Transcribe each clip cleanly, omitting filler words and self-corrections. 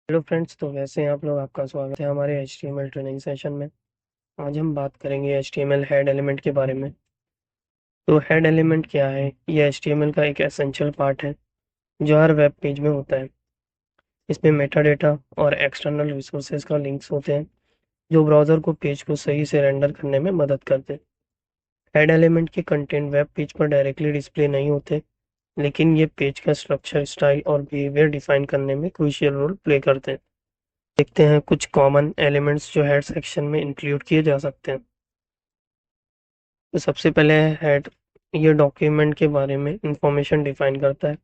Hello friends, तो वैसे हैं आप लोग। आपका स्वागत है हमारे HTML ट्रेनिंग सेशन में। आज हम बात करेंगे HTML हेड एलिमेंट के बारे में। तो हेड एलिमेंट क्या है? ये HTML का एक एसेंशियल पार्ट है जो हर वेब पेज में होता है। इसमें मेटा डेटा और एक्सटर्नल रिसोर्सेज का लिंक्स होते हैं जो ब्राउज़र को पेज को सही से रेंडर करने में मदद करते हैं। हेड एलिमेंट के कंटेंट वेब पेज पर डायरेक्टली डिस्प्ले नहीं होते, लेकिन ये पेज का स्ट्रक्चर, स्टाइल और बिहेवियर डिफाइन करने में क्रूशियल रोल प्ले करते हैं। देखते हैं कुछ कॉमन एलिमेंट्स जो हेड सेक्शन में इंक्लूड किए जा सकते हैं। तो सबसे पहले है हेड। ये डॉक्यूमेंट के बारे में इंफॉर्मेशन डिफाइन करता है।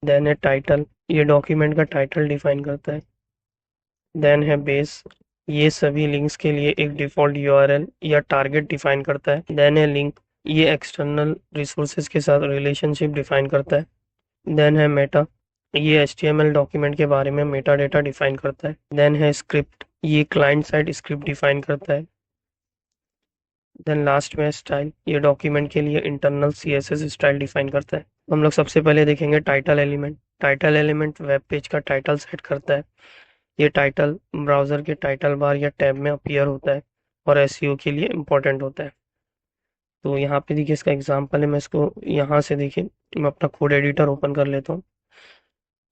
देन है टाइटल। ये डॉक्यूमेंट का टाइटल डिफाइन करता है। देन है बेस। ये सभी लिंक्स के लिए एक डिफॉल्ट URL या टारगेट डिफाइन करता है। देन है लिंक। ये एक्सटर्नल रिसोर्सेज के साथ रिलेशनशिप डिफाइन करता है। देन है मेटा। ये HTML डॉक्यूमेंट के बारे में मेटा डेटा डिफाइन करता है। देन है स्क्रिप्ट। ये क्लाइंट साइड स्क्रिप्ट डिफाइन करता है। देन लास्ट में स्टाइल। ये डॉक्यूमेंट के लिए इंटरनल CSS स्टाइल डिफाइन करता है। हम लोग सबसे पहले देखेंगे title element. Title element web page का टाइटल सेट करता है। ये टाइटल ब्राउजर के टाइटल बार या टैब में अपीयर होता है और SEO के लिए इम्पोर्टेंट होता है। तो यहाँ पे देखिए इसका एग्जांपल है। मैं इसको यहाँ से देखिए, मैं अपना कोड एडिटर ओपन कर लेता हूँ।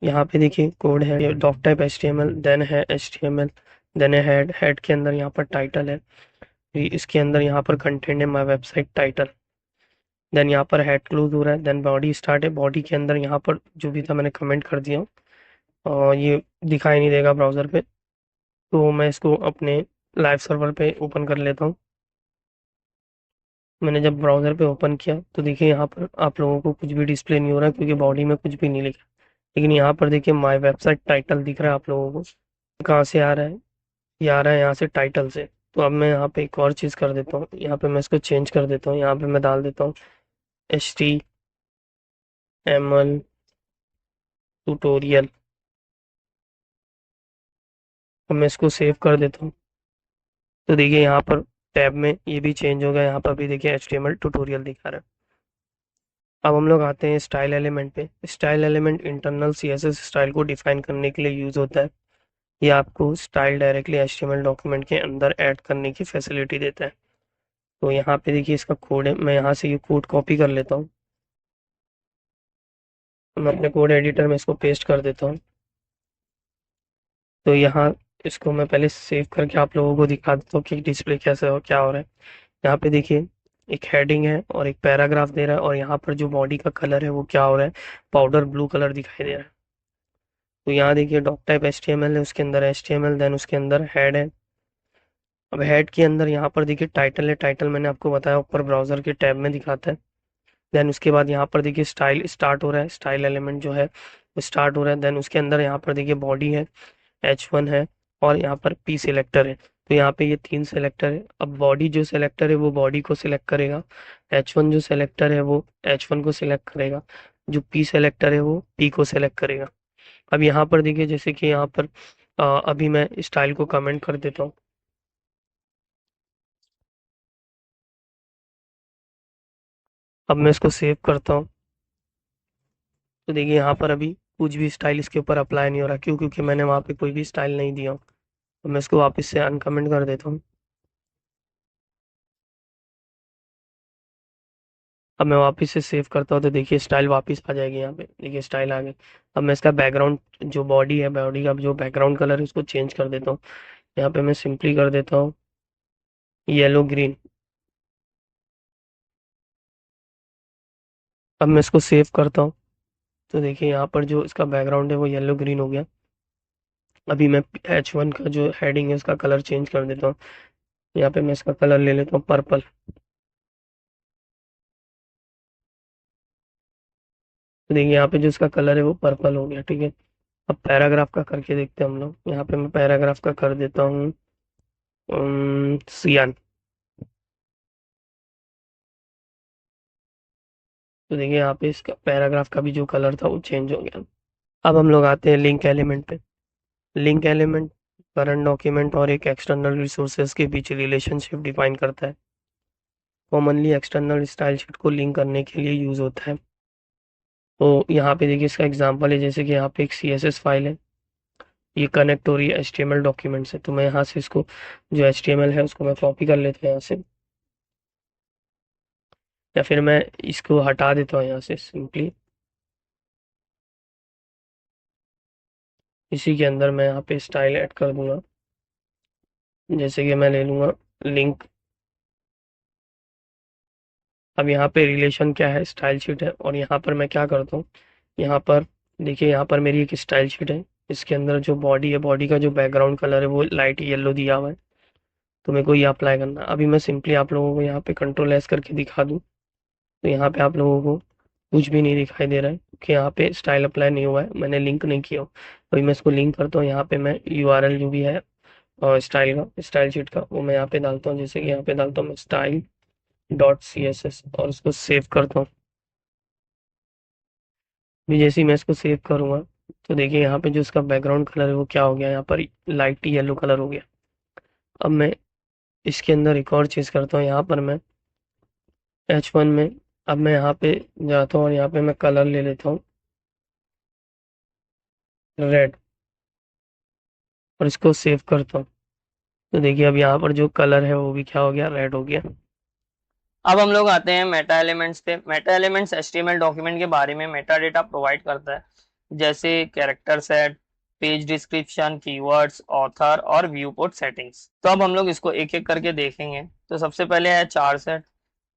यहाँ पे देखिए कोड है डॉक टाइप HTML, देन है HTML, देन है हेड। हेड के अंदर यहाँ पर टाइटल है, फिर इसके अंदर यहाँ पर कंटेंट है माई वेबसाइट टाइटल। देन यहाँ पर हेड क्लोज हो रहा है। देन बॉडी स्टार्ट है। बॉडी के अंदर यहाँ पर जो भी था मैंने कमेंट कर दिया हूँ और ये दिखाई नहीं देगा ब्राउजर पे। तो मैं इसको अपने लाइव सर्वर पे ओपन कर लेता हूँ। मैंने जब ब्राउजर पे ओपन किया तो देखिए यहाँ पर आप लोगों को कुछ भी डिस्प्ले नहीं हो रहा है क्योंकि बॉडी में कुछ भी नहीं लिखा। लेकिन यहाँ पर देखिए माई वेबसाइट टाइटल दिख रहा है आप लोगों को। कहाँ से आ रहा है? ये आ रहा है यहाँ से टाइटल से। तो अब मैं यहाँ पे एक और चीज़ कर देता हूँ। यहाँ पे मैं इसको चेंज कर देता हूँ। यहाँ पे मैं डाल देता हूँ HTML ट्यूटोरियल। अब मैं इसको सेव कर देता हूँ। तो देखिए यहाँ पर टैब में ये भी चेंज हो गया। यहाँ पर भी देखिए HTML ट्यूटोरियल दिखा रहा है। अब हम लोग आते हैं स्टाइल एलिमेंट पे। Style element internal CSS style को डिफाइन करने के लिए यूज होता है। ये आपको स्टाइल डायरेक्टली HTML डॉक्यूमेंट के अंदर ऐड करने की फैसिलिटी देता है। तो यहाँ पे देखिए इसका कोड है। मैं यहाँ से ये कोड कॉपी कर लेता हूँ। मैं अपने कोड एडिटर में इसको पेस्ट कर देता हूँ। तो यहाँ इसको मैं पहले सेव करके आप लोगों को दिखा देता हूँ कि डिस्प्ले कैसे हो, क्या हो रहा है। यहाँ पे देखिए एक हेडिंग है और एक पैराग्राफ दे रहा है, और यहाँ पर जो बॉडी का कलर है वो क्या हो रहा है, पाउडर ब्लू कलर दिखाई दे रहा है। तो यहाँ देखिए डॉक टाइप HTML है, उसके अंदर HTML, देन उसके अंदर हेड है। अब हेड के अंदर यहाँ पर देखिए टाइटल है। टाइटल मैंने आपको बताया ऊपर ब्राउजर के टैब में दिखाता है। देन उसके बाद यहाँ पर देखिए स्टाइल स्टार्ट हो रहा है। स्टाइल एलिमेंट जो है वो स्टार्ट हो रहा है। देन उसके अंदर यहाँ पर देखिए बॉडी है, H1 है, और यहाँ पर P सिलेक्टर है। तो यहाँ पे ये 3 सेलेक्टर है। अब बॉडी जो सेलेक्टर है वो बॉडी को सिलेक्ट करेगा। H1 जो सेलेक्टर है वो H1 को सिलेक्ट करेगा। जो P सेलेक्टर है वो P को सिलेक्ट करेगा। अब यहाँ पर देखिए जैसे कि यहाँ पर अभी मैं स्टाइल को कमेंट कर देता हूँ। अब मैं इसको सेव करता हूँ। तो देखिए यहाँ पर अभी कुछ भी स्टाइल इसके ऊपर अप्लाई नहीं हो रहा। क्यों? क्योंकि मैंने वहाँ पे कोई भी स्टाइल नहीं दिया हूँ। तो मैं इसको वापस से अनकमेंट कर देता हूँ। अब मैं वापस से सेव करता हूँ तो देखिए स्टाइल वापस आ जाएगी। यहाँ पे देखिए स्टाइल आ गई। अब मैं इसका बैकग्राउंड, जो बॉडी है, बॉडी का जो बैकग्राउंड कलर है उसको चेंज कर देता हूँ। यहाँ पे मैं सिंपली कर देता हूँ येलो ग्रीन। अब मैं इसको सेव करता हूँ तो देखिए यहाँ पर जो इसका बैकग्राउंड है वो येलो ग्रीन हो गया। अभी मैं H1 का जो हेडिंग है उसका कलर चेंज कर देता हूँ। यहाँ पे मैं इसका कलर ले लेता हूँ पर्पल। तो देखिए यहाँ पे जो इसका कलर है वो पर्पल हो गया। ठीक है। अब पैराग्राफ का करके देखते हैं हम लोग। यहाँ पे मैं पैराग्राफ का कर देता हूँ सियान। तो देखिए यहाँ पे इसका पैराग्राफ का भी जो कलर था वो चेंज हो गया। अब हम लोग आते हैं लिंक एलिमेंट पे। लिंक एलिमेंट करंट डॉक्यूमेंट और एक एक्सटर्नल रिसोर्सेज के बीच रिलेशनशिप डिफाइन करता है। कॉमनली एक्सटर्नल स्टाइल शीट को लिंक करने के लिए यूज होता है। तो यहाँ पे देखिए इसका एग्जांपल है, जैसे कि यहाँ पे एक CSS फाइल है। ये कनेक्ट हो रही है HTML डॉक्यूमेंट से। तो मैं यहाँ से इसको जो HTML है उसको मैं कॉपी कर लेता हूँ यहाँ से, या फिर मैं इसको हटा देता हूँ यहाँ से सिंपली। इसी के अंदर मैं यहाँ पे स्टाइल ऐड कर दूंगा, जैसे कि मैं ले लूँगा लिंक। अब यहाँ पे रिलेशन क्या है, स्टाइल शीट है। और यहाँ पर मैं क्या करता हूँ, यहाँ पर देखिए, यहाँ पर मेरी एक स्टाइल शीट है। इसके अंदर जो बॉडी है, बॉडी का जो बैकग्राउंड कलर है वो लाइट येलो दिया हुआ है, तो मेरे को ये अप्लाई करना है। अभी मैं सिंपली आप लोगों को यहाँ पे कंट्रोल एस करके दिखा दूँ, तो यहाँ पे आप लोगों को कुछ भी नहीं दिखाई दे रहा है, क्योंकि यहाँ पे स्टाइल अप्लाई नहीं हुआ है, मैंने लिंक नहीं किया। अभी मैं इसको लिंक करता हूँ, यहाँ पे मैं URL जो भी है और स्टाइल शीट का वो मैं यहाँ पे डालता हूँ। जैसे कि यहाँ पे डालता हूँ मैं style.css और इसको सेव करता हूँ। भी जैसे ही मैं इसको सेव करूंगा, तो देखिए यहाँ पे जो इसका बैकग्राउंड कलर है वो क्या हो गया, यहाँ पर लाइट येलो कलर हो गया। अब मैं इसके अंदर एक और चीज़ करता हूँ, यहाँ पर मैं H1 में, अब मैं यहाँ पे जाता हूँ और यहाँ पे मैं कलर ले लेता हूँ रेड, और इसको सेव करता हूँ। तो देखिए अब यहाँ पर जो कलर है वो भी क्या हो गया, रेड हो गया। अब हम लोग आते हैं मेटा एलिमेंट्स पे। मेटा एलिमेंट्स HTML डॉक्यूमेंट के बारे में मेटा डेटा प्रोवाइड करता है, जैसे character set, page description, keywords, author और व्यू पोर्ट सेटिंग्स। तो अब हम लोग इसको एक एक करके देखेंगे। तो सबसे पहले है चार सेट।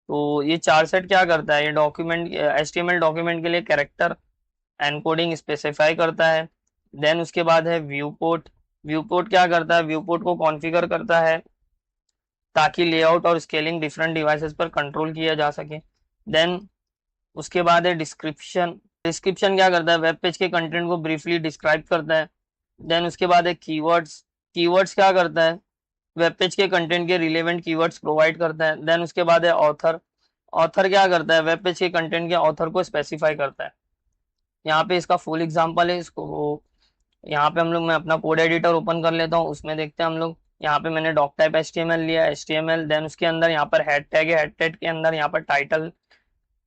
तो ये चार सेट क्या करता है, ये डॉक्यूमेंट HTML डॉक्यूमेंट के लिए कैरेक्टर एनकोडिंग स्पेसिफाई करता है। देन उसके बाद है व्यू पोर्ट। व्यू पोर्ट क्या करता है, व्यू पोर्ट को कॉन्फ़िगर करता है ताकि लेआउट और स्केलिंग डिफरेंट डिवाइसेस पर कंट्रोल किया जा सके। देन उसके बाद है डिस्क्रिप्शन। डिस्क्रिप्शन क्या करता है, वेब पेज के कंटेंट को ब्रीफली डिस्क्राइब करता है। देन उसके बाद है कीवर्ड्स। कीवर्ड्स क्या करता है, वेब पेज के कंटेंट के रिलेवेंट कीवर्ड्स प्रोवाइड करता है। देन उसके बाद है ऑथर। ऑथर क्या करता है, वेब पेज के कंटेंट के ऑथर को स्पेसिफाई करता है। यहाँ पे इसका फुल एग्जांपल है, इसको यहाँ पे हम लोग, मैं अपना कोड एडिटर ओपन कर लेता हूँ, उसमें देखते हैं हम लोग। यहाँ पे मैंने डॉक टाइप HTML लिया, HTML। देन उसके अंदर यहाँ पर हेड टैग है, हेड टैग के अंदर यहाँ पर टाइटल,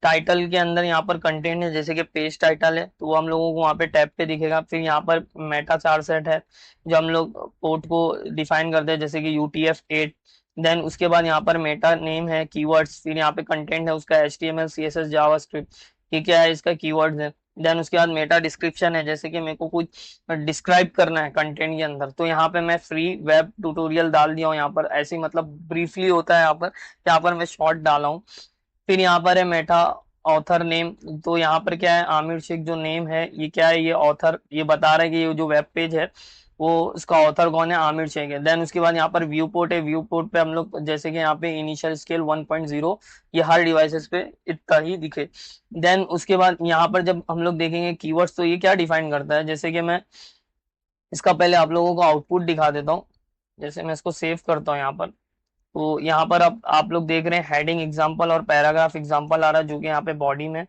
टाइटल के अंदर यहाँ पर कंटेंट है, जैसे कि पेज टाइटल है, तो वो हम लोगों को वहाँ पे टैब पे दिखेगा। फिर यहाँ पर मेटा चार सेट है, जो हम लोग पोर्ट को डिफाइन करते हैं, जैसे कि UTF-8। देन उसके बाद यहाँ पर मेटा नेम है, कीवर्ड्स, फिर यहाँ पे कंटेंट है उसका HTML CSS जावास्क्रिप्ट, ये क्या है, इसका कीवर्ड्स है। देन उसके बाद मेटा डिस्क्रिप्शन है, जैसे कि मेरे को कुछ डिस्क्राइब करना है कंटेंट के अंदर, तो यहाँ पे मैं फ्री वेब ट्यूटोरियल डाल दिया हूँ यहाँ पर, ऐसे ही मतलब ब्रीफली होता है यहाँ पर मैं शॉर्ट डाला हूँ। फिर यहाँ पर है मेटा ऑथर नेम। तो यहाँ पर क्या है, आमिर शेख जो नेम है, ये क्या है, ये ऑथर ये बता रहा है कि ये जो वेब पेज है वो इसका ऑथर कौन है, आमिर शेख है। देन उसके बाद यहाँ पर व्यू पोर्ट है। व्यू पोर्ट पे हम लोग, जैसे कि यहाँ पे इनिशियल स्केल 1.0, ये हर डिवाइसेस पे इतना ही दिखे। देन उसके बाद यहाँ पर जब हम लोग देखेंगे कीवर्ड्स, तो ये क्या डिफाइन करता है, जैसे कि मैं इसका पहले आप लोगों को आउटपुट दिखा देता हूँ। जैसे मैं इसको सेव करता हूँ यहाँ पर, तो यहाँ पर अब आप लोग देख रहे हैं हेडिंग एग्जांपल और पैराग्राफ एग्जांपल आ रहा है, जो कि यहाँ पे बॉडी में।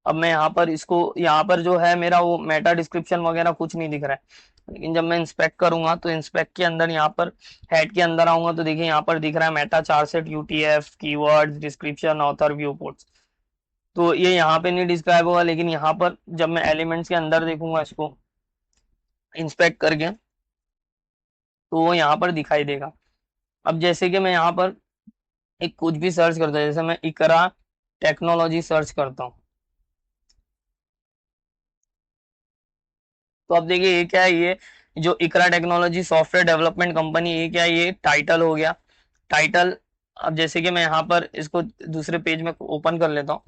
अब मैं यहाँ पर इसको, यहाँ पर जो है मेरा वो मेटा डिस्क्रिप्शन वगैरह कुछ नहीं दिख रहा है, लेकिन जब मैं इंस्पेक्ट करूंगा, तो इंस्पेक्ट के अंदर यहाँ पर हेड के अंदर आऊंगा, तो देखिए यहाँ पर दिख रहा है मेटा चार set, UTF, keywords, description, author, view ports. तो ये यहाँ पे नहीं डिस्क्राइब होगा, लेकिन यहाँ पर जब मैं एलिमेंट्स के अंदर देखूंगा इसको इंस्पेक्ट करके, तो वो यहाँ पर दिखाई देगा। अब जैसे कि मैं यहाँ पर एक कुछ भी सर्च करता हूँ, जैसे मैं इकरा टेक्नोलॉजी सर्च करता हूँ, तो अब देखिए ये क्या है, ये जो इकरा टेक्नोलॉजी सॉफ्टवेयर डेवलपमेंट कंपनी, ये क्या है, ये टाइटल हो गया, टाइटल। अब जैसे कि मैं यहाँ पर इसको दूसरे पेज में ओपन कर लेता हूँ,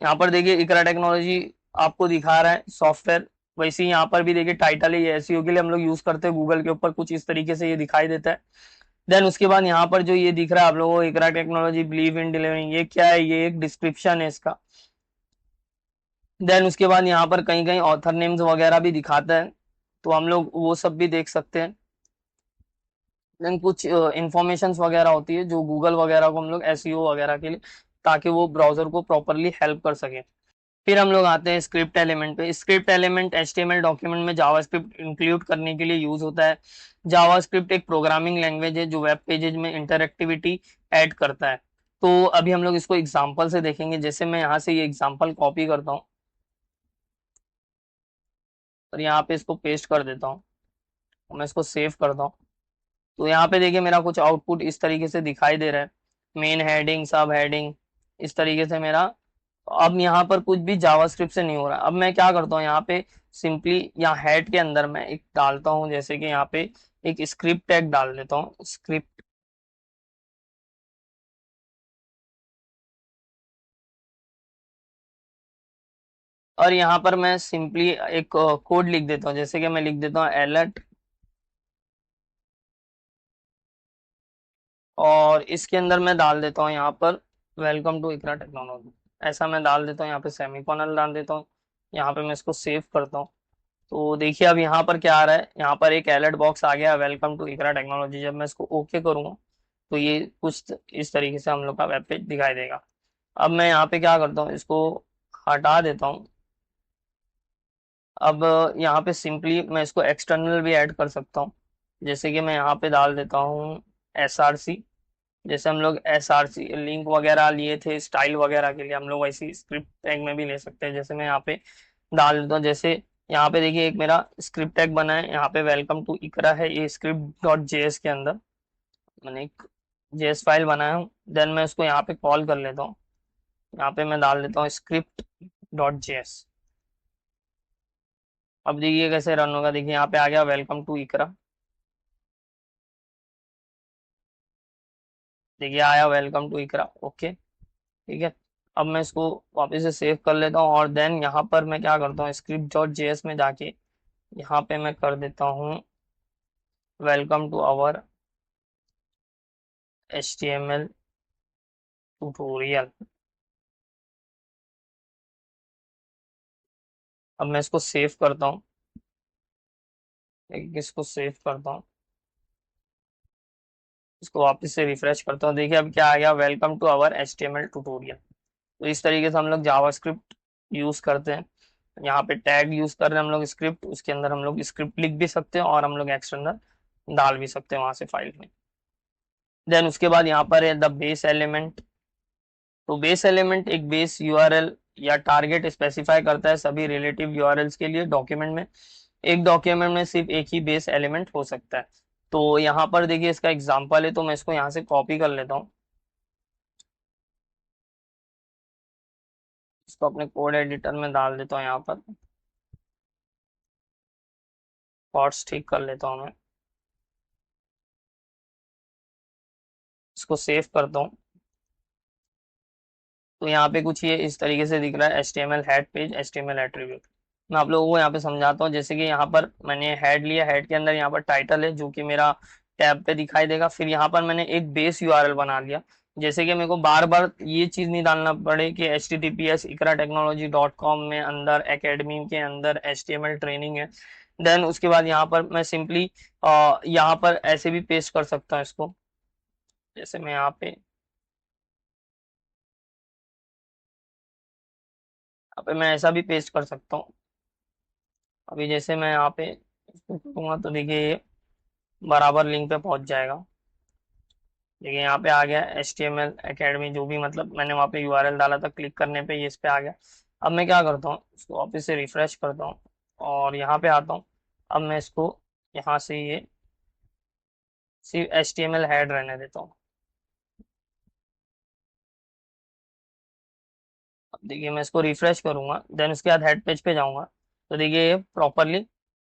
यहाँ पर देखिए इकरा टेक्नोलॉजी आपको दिखा रहा है सॉफ्टवेयर। वैसे ही यहाँ पर भी देखिए टाइटल है, ये एसईओ के लिए हम लोग यूज करते हैं गूगल के ऊपर, कुछ इस तरीके से ये दिखाई देता है। देन उसके बाद यहाँ पर जो ये दिख रहा है आप लोगों को, इकरा टेक्नोलॉजी बिलीव इन डिलीवरिंग, ये क्या है, ये एक डिस्क्रिप्शन है इसका। देन उसके बाद यहाँ पर कहीं कहीं ऑथर नेम्स वगैरह भी दिखाता है, तो हम लोग वो सब भी देख सकते हैं। देन कुछ इंफॉर्मेशन वगैरह होती है जो गूगल वगैरह को हम लोग एसईओ वगैरह के लिए, ताकि वो ब्राउजर को प्रॉपरली हेल्प कर सके। फिर हम लोग आते हैं स्क्रिप्ट एलिमेंट पे। स्क्रिप्ट एलिमेंट HTML डॉक्यूमेंट में जावास्क्रिप्ट इंक्लूड करने के लिए यूज होता है। जावास्क्रिप्ट एक प्रोग्रामिंग लैंग्वेज है जो वेब पेजेज में इंटरेक्टिविटी ऐड करता है। तो अभी हम लोग इसको एग्जांपल से देखेंगे, जैसे मैं यहाँ से ये एग्जांपल कॉपी करता हूँ। और यहाँ पे इसको पेस्ट कर देता हूँ, मैं इसको सेव करता हूँ। तो यहाँ पे देखिए मेरा कुछ आउटपुट इस तरीके से दिखाई दे रहा है, मेन हेडिंग, सब हेडिंग, इस तरीके से मेरा। अब यहाँ पर कुछ भी जावास्क्रिप्ट से नहीं हो रहा। अब मैं क्या करता हूँ, यहाँ पे सिंपली यहाँ हेड के अंदर मैं एक डालता हूँ, जैसे कि यहाँ पे एक स्क्रिप्ट टैग डाल देता हूँ, स्क्रिप्ट। और यहाँ पर मैं सिंपली एक कोड लिख देता हूँ, जैसे कि मैं लिख देता हूँ अलर्ट, और इसके अंदर मैं डाल देता हूँ यहाँ पर वेलकम टू इकरा टेक्नोलॉजी, ऐसा मैं डाल देता हूँ। यहाँ पे सेमीकोलन डाल देता हूँ, यहाँ पे मैं इसको सेव करता हूँ। तो देखिए अब यहाँ पर क्या आ रहा है, यहाँ पर एक अलर्ट बॉक्स आ गया, वेलकम टू इकरा टेक्नोलॉजी। जब मैं इसको ओके करूँगा तो ये कुछ इस तरीके से हम लोग का वेब पेज दिखाई देगा। अब मैं यहाँ पे क्या करता हूँ, इसको हटा देता हूँ। अब यहाँ पे सिंपली मैं इसको एक्सटर्नल भी ऐड कर सकता हूँ, जैसे कि मैं यहाँ पे डाल देता हूँ SRC। जैसे हम लोग SRC लिंक वगैरह लिए थे स्टाइल वगैरह के लिए, हम लोग वैसी स्क्रिप्ट टैग में भी ले सकते हैं। जैसे मैं यहाँ पे डाल देता हूँ, जैसे यहाँ पे देखिए एक मेरा स्क्रिप्ट टैग बना है, यहाँ पे वेलकम टू इकरा है, ये स्क्रिप्ट डॉट जेएस के अंदर मैंने एक जेएस फाइल बनाया हूँ। देन मैं उसको यहाँ पे कॉल कर लेता हूँ, यहाँ पे मैं डाल देता हूँ स्क्रिप्ट डॉट जेएस। अब देखिए कैसे रन होगा, देखिए यहाँ पे आ गया वेलकम टू इकरा, देखिए आया वेलकम टू इकरा। ओके, ठीक है। अब मैं इसको वापस से सेव कर लेता हूँ, और देन यहाँ पर मैं क्या करता हूँ, स्क्रिप्ट डॉट जेएस में जाके यहाँ पे मैं कर देता हूँ welcome to our HTML tutorial. अब मैं इसको सेव करता हूँ, इसको सेव करता हूँ, इसको वापस से रिफ्रेश करता हूँ। देखिए अब क्या आ गया, welcome to our HTML tutorial. तो इस तरीके से हम लोग जावास्क्रिप्ट यूज करते हैं। यहाँ पे टैग यूज कर रहे हैं हम लोग स्क्रिप्ट, उसके अंदर हम लोग स्क्रिप्ट लिख भी सकते हैं और हम लोग एक्सटर्नल डाल भी सकते हैं वहां से फाइल में। देन उसके बाद यहाँ पर है द बेस एलिमेंट। तो बेस एलिमेंट एक बेस यूआरएल या टारगेट स्पेसिफाई करता है सभी रिलेटिव यूआरएल्स के लिए डॉक्यूमेंट में। एक डॉक्यूमेंट में सिर्फ एक ही बेस एलिमेंट हो सकता है। तो यहाँ पर देखिए इसका एग्जांपल है, तो मैं इसको यहाँ से कॉपी कर लेता हूँ, इसको अपने कोड एडिटर में डाल देता हूँ, यहाँ पर कॉर्ड्स ठीक कर लेता हूँ मैं, इसको सेव करता हूँ। तो यहाँ पे कुछ ये इस तरीके से दिख रहा है, HTML head page, HTML attribute. मैं आप लोगों को यहाँ पे समझाता हूँ, जैसे कि यहाँ पर मैंने हेड लिया, हेड के अंदर यहाँ पर टाइटल है जो कि मेरा टैब पे दिखाई देगा। फिर यहाँ पर मैंने एक बेस यूआरएल बना लिया, जैसे कि मेरे को बार बार ये चीज नहीं डालना पड़े कि HTTPS ikra-technology.com में अंदर एकेडमी के अंदर HTML ट्रेनिंग है। देन उसके बाद यहाँ पर मैं सिंपली यहाँ पर ऐसे भी पेस्ट कर सकता हूँ इसको, जैसे मैं यहाँ पे मैं ऐसा भी पेस्ट कर सकता हूँ। अभी जैसे मैं यहाँ पे इसको करूँगा तो देखिए ये बराबर लिंक पे पहुंच जाएगा। देखिए यहाँ पे आ गया HTML एकेडमी, जो भी मतलब मैंने वहाँ पे यूआरएल डाला था, क्लिक करने पे ये इस पे आ गया। अब मैं क्या करता हूँ, इसको वापस से रिफ्रेश करता हूँ और यहाँ पे आता हूँ। अब मैं इसको यहाँ से ये सिर्फ HTML हेड रहने देता हूँ। अब देखिए मैं इसको रिफ्रेश करूंगा, देन उसके बाद हेड पेज पे जाऊंगा, तो देखिए ये प्रॉपरली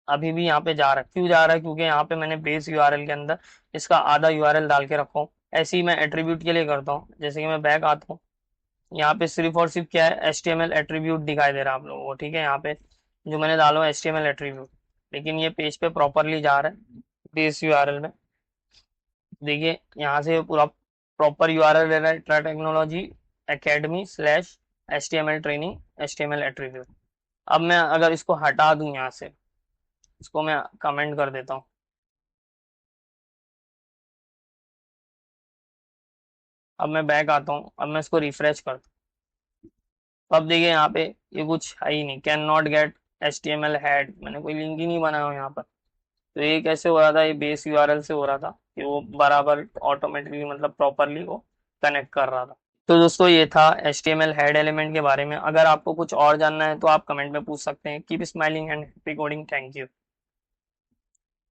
अभी भी यहाँ पे जा रहा है। क्यों जा रहा है, क्योंकि यहाँ पे मैंने बेस यूआरएल के अंदर इसका आधा यूआरएल डाल के रखा हूँ। ऐसे ही मैं एट्रीब्यूट के लिए करता हूँ, जैसे कि मैं बैक आता हूँ, यहाँ पे सिर्फ और सिर्फ क्या है, HTML एट्रीब्यूट दिखाई दे रहा है आप लोगों को, ठीक है। यहाँ पे जो मैंने डाला है HTML एट्रीब्यूट, लेकिन ये पेज पे प्रॉपरली जा रहा है बेस यूआरएल में। देखिए यहाँ से पूरा प्रॉपर यूआरएल ले रहा है, ट्रा technology academy/HTML training HTML attribute. अब मैं अगर इसको हटा दूं यहाँ से, इसको मैं कमेंट कर देता हूँ, अब मैं बैक आता हूँ, अब मैं इसको रिफ्रेश करता हूँ। अब देखिए यहाँ पे ये कुछ है ही नहीं, can not gate HTML head, मैंने कोई लिंक ही नहीं बनाया हुआ यहाँ पर। तो ये कैसे हो रहा था, ये बेस यूआरएल से हो रहा था कि वो बराबर ऑटोमेटिकली मतलब प्रॉपरली वो कनेक्ट कर रहा था। तो दोस्तों ये था HTML हेड एलिमेंट के बारे में। अगर आपको कुछ और जानना है तो आप कमेंट में पूछ सकते हैं। Keep smiling and happy coding. Thank you.